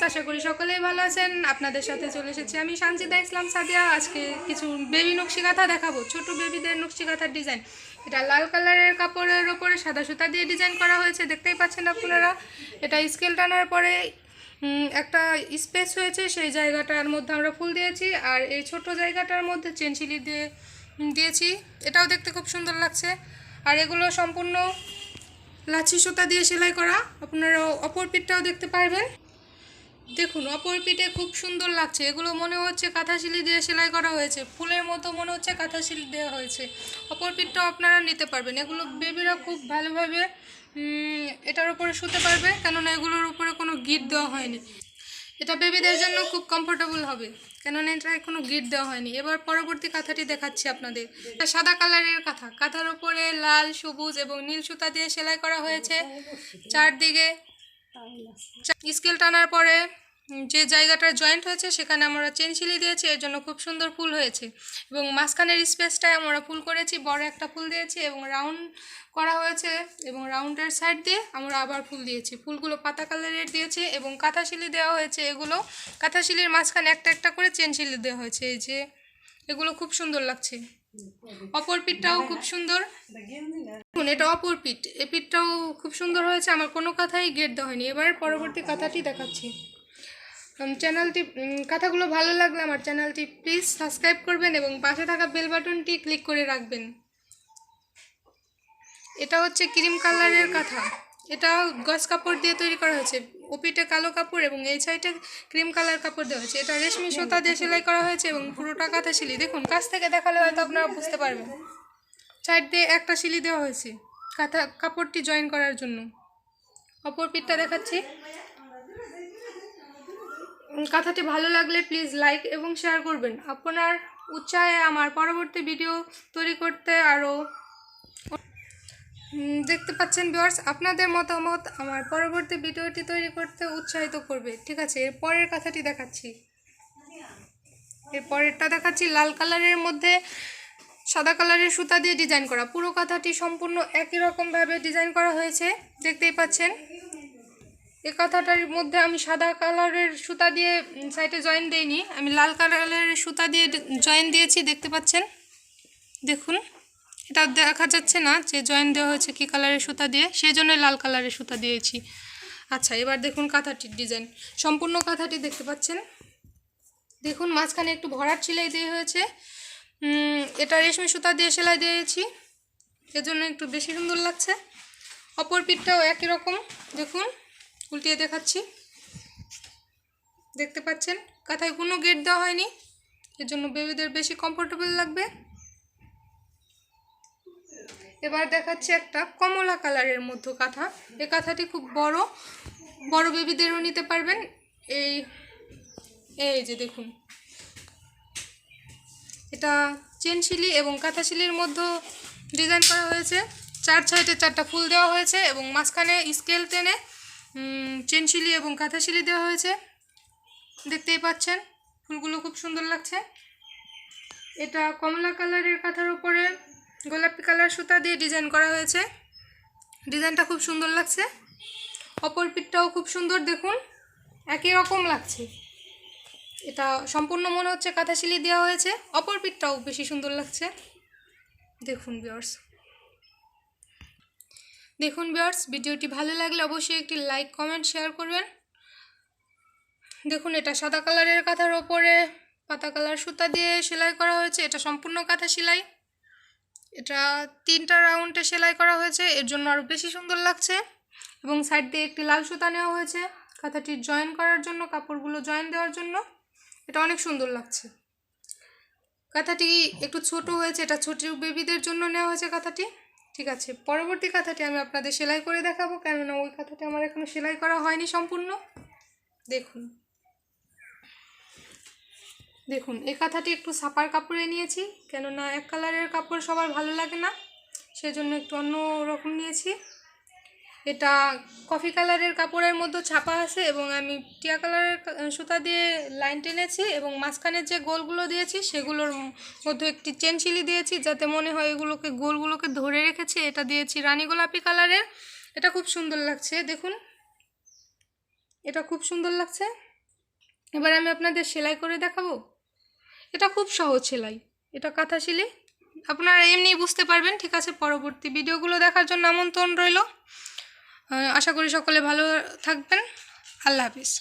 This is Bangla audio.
আশা করি সকলেই ভালো আছেন। আপনাদের সাথে চলে এসেছি আমি সানজিদা ইসলাম সাদিয়া। আজকে কিছু বেবি নকশি কাঁথা দেখাবো, ছোট বেবিদের নকশি কাঁথার ডিজাইন। এটা লাল কালারের কাপড়ের ওপরে সাদা সুতা দিয়ে ডিজাইন করা হয়েছে, দেখতেই পাচ্ছেন আপনারা। এটা স্কেল টানার পরে একটা স্পেস হয়েছে, সেই জায়গাটার মধ্যে আমরা ফুল দিয়েছি, আর এই ছোট জায়গাটার মধ্যে চেনশিলি দিয়ে দিয়েছি। এটাও দেখতে খুব সুন্দর লাগছে। আর এগুলো সম্পূর্ণ লাচি সুতা দিয়ে সেলাই করা। আপনারা অপর পিঠটাও দেখতে পারবেন। দেখুন অপর পিঠে খুব সুন্দর লাগছে। এগুলো মনে হচ্ছে কাঁথা শিলি দিয়ে সেলাই করা হয়েছে, ফুলের মতো মনে হচ্ছে কাঁথা শিলি দেওয়া হয়েছে। অপর পিঠটাও আপনারা নিতে পারবেন। এগুলো বেবিরা খুব ভালোভাবে এটার উপরে শুতে পারবে, কেননা এগুলোর উপরে কোনো গিট দেওয়া হয়নি। এটা বেবিদের জন্য খুব কমফোর্টেবল হবে, কেননা এটায় কোনো গিট দেওয়া হয়নি। এবার পরবর্তী কাঁথাটি দেখাচ্ছি আপনাদের। এটা সাদা কালারের কাঁথা, কাঁথার উপরে লাল, সবুজ এবং নীল সুতা দিয়ে সেলাই করা হয়েছে। চারদিকে স্কেল টানার পরে যে জায়গাটা জয়েন্ট হয়েছে সেখানে আমরা চেন শিলি দিয়েছি, এর জন্য খুব সুন্দর ফুল হয়েছে। এবং মাঝখানের স্পেসটায় আমরা ফুল করেছি, বড় একটা ফুল দিয়েছি এবং রাউন্ড করা হয়েছে, এবং রাউন্ডের সাইড দিয়ে আমরা আবার ফুল দিয়েছি। ফুলগুলো পাতা কালারের দিয়েছি এবং কাঁথা শিলি দেওয়া হয়েছে। এগুলো কাঁথা শিলির মাঝখানে একটা একটা করে চেন শিলি দেওয়া হয়েছে। এই যে এগুলো খুব সুন্দর লাগছে। অপর পিঠটাও খুব সুন্দর। দেখুন এটা অপর পিঠ, এই পিঠটাও খুব সুন্দর হয়েছে। আমার কোনো কথাই গেট দেওয়া হয়নি। এবার পরবর্তী কথাটি দেখাচ্ছি। চ্যানেলটি কথাগুলো ভালো লাগলে আমার চ্যানেলটি প্লিজ সাবস্ক্রাইব করবেন এবং পাশে থাকা বেল বাটনটি ক্লিক করে রাখবেন। এটা হচ্ছে ক্রিম কালারের কাঁথা। এটা গজ কাপড় দিয়ে তৈরি করা হয়েছে। ওপিটে কালো কাপড় এবং এই সাইডে ক্রিম কালার কাপড় দেওয়া হয়েছে। এটা রেশমি সুতা দিয়ে সেলাই করা হয়েছে এবং পুরোটা কাঁথা শিলি। দেখুন কাছ থেকে দেখালে হয়তো আপনারা বুঝতে পারবেন। সাইড দিয়ে একটা শিলি দেওয়া হয়েছে কাঁথা কাপড়টি জয়েন করার জন্য। অপর পিঠটা দেখাচ্ছি। কথাটি ভালো লাগলে প্লিজ লাইক এবং শেয়ার করবেন। আপনার উৎসাহে আমার পরবর্তী ভিডিও তৈরি করতে আরও দেখতে পাচ্ছেন ভিউয়ার্স, আপনাদের মতামত আমার পরবর্তী ভিডিওটি তৈরি করতে উৎসাহিত করবে। ঠিক আছে, এর পরের কথাটি দেখাচ্ছি। এর পরেরটা দেখাচ্ছি লাল কালারের মধ্যে সাদা কালারের সুতা দিয়ে ডিজাইন করা। পুরো কথাটি সম্পূর্ণ একই রকমভাবে ডিজাইন করা হয়েছে, দেখতেই পাচ্ছেন। এই কথাটার মধ্যে আমি সাদা কালারের সুতা দিয়ে সাইডে জয়েন দেইনি, আমি লাল কালারের সুতা দিয়ে জয়েন দিয়েছি, দেখতে পাচ্ছেন। দেখুন এটা দেখা যাচ্ছে না যে জয়েন দেওয়া হয়েছে কী কালারের সুতা দিয়ে, সেই জন্য লাল কালারের সুতা দিয়েছি। আচ্ছা এবার দেখুন কাঁথাটির ডিজাইন, সম্পূর্ণ কাঁথাটি দেখতে পাচ্ছেন। দেখুন মাঝখানে একটু ভরাট সেলাই দিয়ে হয়েছে। এটা রেশমি সুতা দিয়ে সেলাই দিয়েছি, এজন্য একটু বেশি সুন্দর লাগছে। অপর পিঠটাও একই রকম, দেখুন উল্টিয়ে দেখাচ্ছি, দেখতে পাচ্ছেন। কাঁথায় কোনো গেট দেওয়া হয়নি, এর জন্য বেবিদের বেশি কমফোর্টেবল লাগবে। এবার দেখাচ্ছি একটা কমলা কালারের মধ্যে কাঁথা। এই কাঁথাটি খুব বড়, বড় বেবিদেরও নিতে পারবেন। এই এই যে দেখুন, এটা চেন শিলি এবং কাঁথা শিলির মধ্যে ডিজাইন করা হয়েছে। চার সাইডে চারটা ফুল দেওয়া হয়েছে এবং মাঝখানে স্কেল টেনে চেন শিলি এবং কাঁথা শিলি দেওয়া হয়েছে, দেখতেই পাচ্ছেন। ফুলগুলো খুব সুন্দর লাগছে। এটা কমলা কালারের কাঁথার উপরে গোলাপি কালার সুতা দিয়ে ডিজাইন করা হয়েছে, ডিজাইনটা খুব সুন্দর লাগছে। অপর পিঠটাও খুব সুন্দর, দেখুন একই রকম লাগছে। এটা সম্পূর্ণ মনে হচ্ছে কাঁথা শিলি দেওয়া হয়েছে। অপর পিঠটাও বেশি সুন্দর লাগছে। দেখুন ভিউয়ার্স, ভিডিওটি ভালো লাগলে অবশ্যই একটি লাইক কমেন্ট শেয়ার করবেন। দেখুন এটা সাদা কালারের কাঁথার ওপরে পাতা কালার সুতা দিয়ে সেলাই করা হয়েছে। এটা সম্পূর্ণ কাঁথা সেলাই। এটা 3টা রাউন্ডে সেলাই করা হয়েছে, এর জন্য আরও বেশি সুন্দর লাগছে। এবং সাইড দিয়ে একটি লাল সুতা নেওয়া হয়েছে কাঁথাটি জয়েন করার জন্য, কাপড়গুলো জয়েন দেওয়ার জন্য। এটা অনেক সুন্দর লাগছে। কাঁথাটি একটু ছোট হয়েছে, এটা ছোট বেবিদের জন্য নেওয়া হয়েছে কাঁথাটি। ঠিক আছে, পরবর্তী কাঁথাটি আমি আপনাদের সেলাই করে দেখাবো, কেননা ওই কাঁথাটি আমার এখনো সেলাই করা হয়নি সম্পূর্ণ। দেখুন এই কাঁথাটি একটু ছাপার কাপড়ে নিয়েছি, কেননা এক কালারের কাপড় সবার ভালো লাগে না, সেজন্য একটু অন্য রকম নিয়েছি। এটা কফি কালারের কাপড়ের মধ্যে ছাপা আছে এবং আমি টিয়া কালারের সুতা দিয়ে লাইন টেনেছি এবং মাঝখানে যে গোলগুলো দিয়েছি সেগুলোর মধ্যে একটি চেন শিলি দিয়েছি, যাতে মনে হয় এগুলোকে গোলগুলোকে ধরে রেখেছি। এটা দিয়েছি রানী গোলাপি কালারের। এটা খুব সুন্দর লাগছে, দেখুন এটা খুব সুন্দর লাগছে। এবার আমি আপনাদের সেলাই করে দেখাবো। এটা খুব সহজ সেলাই, এটা কাঁথা সেলাই, আপনারা এমনি বুঝতে পারবেন। ঠিক আছে, পরবর্তী ভিডিওগুলো দেখার জন্য আমন্ত্রণ রইল। আশা করি সকলে ভালো থাকবেন। আল্লাহ হাফিজ।